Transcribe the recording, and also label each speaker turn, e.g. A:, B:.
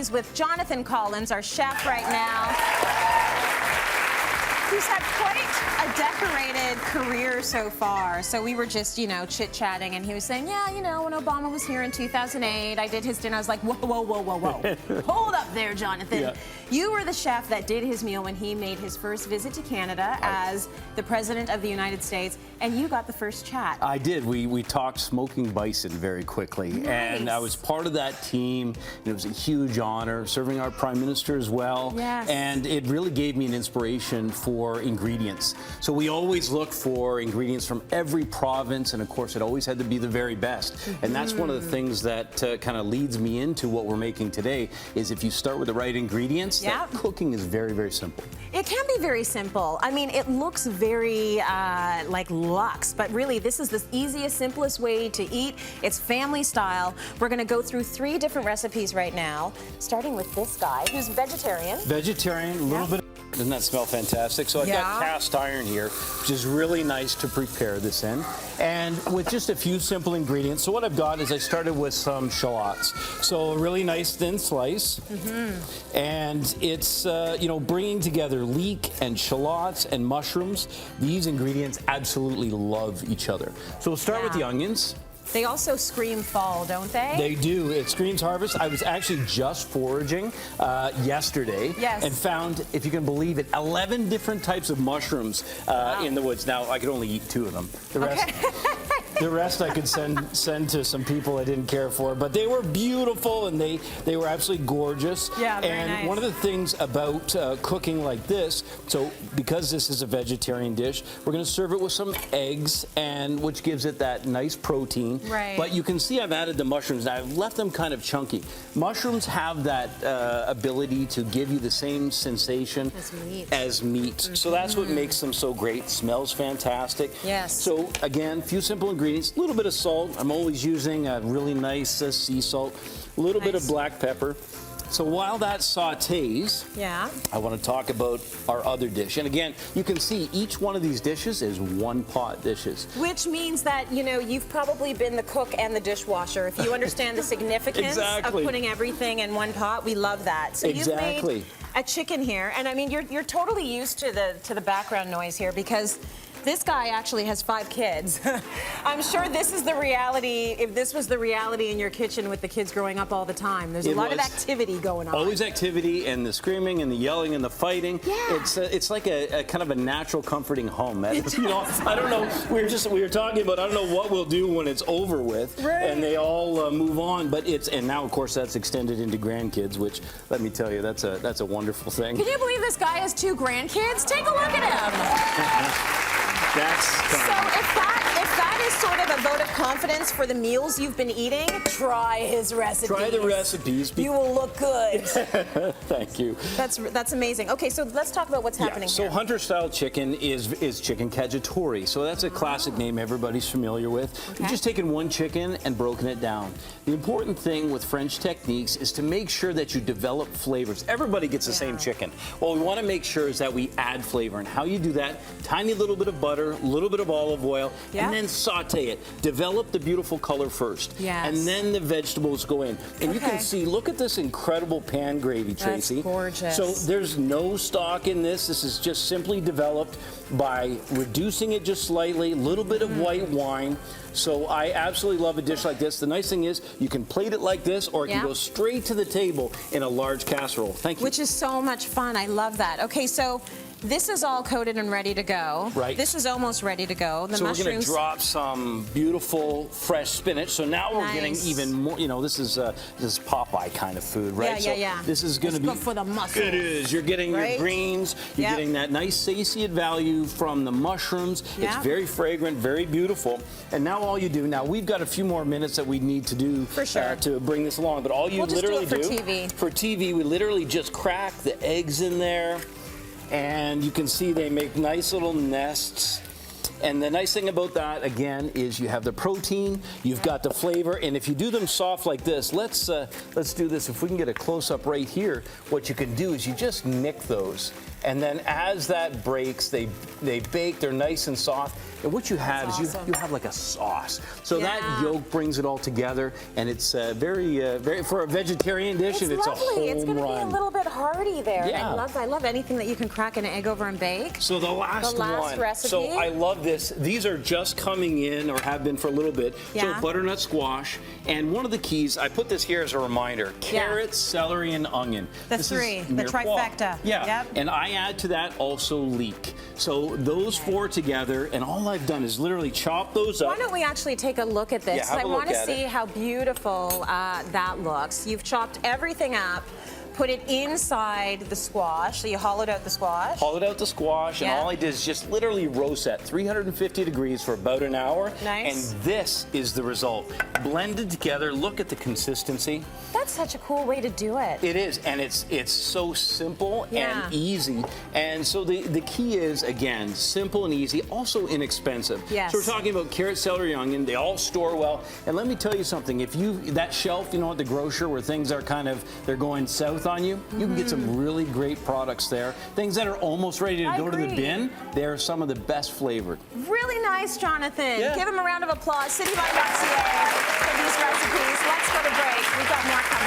A: is with Jonathan Collins, our chef right now. He's had quite a decorated career so far. So we were just, chit-chatting, and he was saying, yeah, when Obama was here in 2008, I did his dinner. I was like, whoa, whoa, whoa, whoa, whoa. Hold up there, Jonathan. Yeah. You were the chef that did his meal when he made his first visit to Canada as the President of the United States, and you got the first chat.
B: I did. We talked smoking bison very quickly,
A: nice.
B: And I was part of that team. It was a huge honor, serving our Prime Minister as well.
A: Yes.
B: And it really gave me an inspiration for ingredients. So we always look for ingredients from every province, and of course it always had to be the very best. Mm-hmm. And that's one of the things that kind of leads me into what we're making today, is if you start with the right ingredients, that cooking is very, very simple.
A: It can be very simple. I mean, it looks very like luxe, but really this is the easiest, simplest way to eat. It's family style. We're going to go through 3 different recipes right now, starting with this guy who's vegetarian.
B: Vegetarian, a little bit. Doesn't that smell fantastic? So I've got cast iron here, which is really nice to prepare this in. And with just a few simple ingredients. So what I've got is I started with some shallots. So a really nice thin slice. Mm-hmm. And it's, bringing together leek and shallots and mushrooms. These ingredients absolutely love each other. So we'll start with the onions.
A: They also scream fall, don't they?
B: They do. It screams harvest. I was actually just foraging yesterday and found, if you can believe it, 11 different types of mushrooms in the woods. Now, I could only eat 2 of them. The rest, the rest I could send to some people I didn't care for. But they were beautiful, and they were absolutely gorgeous.
A: Yeah, very
B: and
A: nice.
B: One of the things about cooking like this, so because this is a vegetarian dish, we're going to serve it with some eggs, and which gives it that nice protein.
A: Right.
B: But you can see I've added the mushrooms. Now, I've left them kind of chunky. Mushrooms have that ability to give you the same sensation as meat. Mm-hmm. So that's what makes them so great. Smells fantastic.
A: Yes.
B: So again, a few simple ingredients. A little bit of salt. I'm always using a really nice sea salt. A little bit of black pepper. So while that sautés, I want to talk about our other dish. And again, you can see each one of these dishes is one-pot dishes.
A: Which means that, you've probably been the cook and the dishwasher. If you understand the significance of putting everything in one pot, we love that. So you've made a chicken here, and I mean, you're totally used to the background noise here, because this guy actually has 5 kids. I'm sure this is the reality, if this was the reality in your kitchen with the kids growing up all the time. There's a lot of activity going on.
B: Always activity, and the screaming and the yelling and the fighting. Yeah. It's like a kind of a natural comforting home. I don't know, we were talking about, I don't know what we'll do when it's over with, and they all move on, but and now of course that's extended into grandkids, which, let me tell you, that's a wonderful thing.
A: Can you believe this guy has 2 grandkids? Take a look at him. So if that is sort of a vote of confidence for the meals you've been eating, try his recipes.
B: Try the recipes.
A: You will look good.
B: Thank you.
A: That's amazing. Okay, so let's talk about what's happening here.
B: So Hunter-style chicken is chicken cacciatore. So that's a classic name everybody's familiar with. Okay. You've just taken one chicken and broken it down. The important thing with French techniques is to make sure that you develop flavors. Everybody gets the same chicken. What we want to make sure is that we add flavor. And how you do that, tiny little bit of butter, a little bit of olive oil, and then saute it. Develop the beautiful color first. Yes. And then the vegetables go in. And you can see, look at this incredible pan gravy, Tracy.
A: That's gorgeous.
B: So there's no stock in this. This is just simply developed by reducing it just slightly, a little bit of white wine. So I absolutely love a dish like this. The nice thing is you can plate it like this, or it can go straight to the table in a large casserole. Thank you.
A: Which is so much fun. I love that. Okay, so this is all coated and ready to go.
B: Right.
A: This is almost ready to go. The
B: so
A: mushrooms.
B: We're going to drop some beautiful fresh spinach. So now we're getting even more. This is Popeye kind of food, right?
A: Yeah.
B: This is going to be
A: good for the muscles.
B: It is. You're getting your greens. You're getting that nice satiate value from the mushrooms. It's very fragrant, very beautiful. And now all you do. Now we've got a few more minutes that we need to do to bring this along. But all you literally
A: do for
B: TV, we literally just crack the eggs in there. And you can see they make nice little nests. And the nice thing about that, again, is you have the protein, you've got the flavor, and if you do them soft like this, let's do this. If we can get a close-up right here, what you can do is you just nick those. And then as that breaks, they bake, they're nice and soft. And what you have is you have like a sauce. So that yolk brings it all together, and it's very for a vegetarian dish, and it's a home run.
A: It's going to be a little bit hearty there.
B: Yeah.
A: I love anything that you can crack an egg over and bake.
B: So the last one.
A: Recipe.
B: So I love this. These are just coming in, or have been for a little bit.
A: Yeah.
B: So butternut squash, and one of the keys, I put this here as a reminder: carrots, celery, and onion.
A: The three, the trifecta.
B: Yeah.
A: Yep.
B: And I add to that also leek. So those four together, and all I've done is literally chop those up.
A: Why don't we actually take a look at this?
B: Yeah, have a look
A: I want to
B: at
A: see how beautiful that looks. You've chopped everything up, put it inside the squash. So you hollowed out the squash.
B: Hollowed out the squash, and all I did is just literally roast at 350 degrees for about an hour.
A: Nice.
B: And this is the result. Blended together, look at the consistency.
A: That's such a cool way to do it.
B: It is, and it's so simple and easy. And so the key is, again, simple and easy, also inexpensive.
A: Yes.
B: So we're talking about carrot, celery, onion. They all store well. And let me tell you something. If that shelf, you know, at the grocer where things are they're going south on you, you can get some really great products there. Things that are almost ready to go to the bin, they're some of the best flavored.
A: Really nice, Jonathan.
B: Yeah.
A: Give him a round of applause. Cityline.ca for these recipes. Let's go to break. We've got more coming.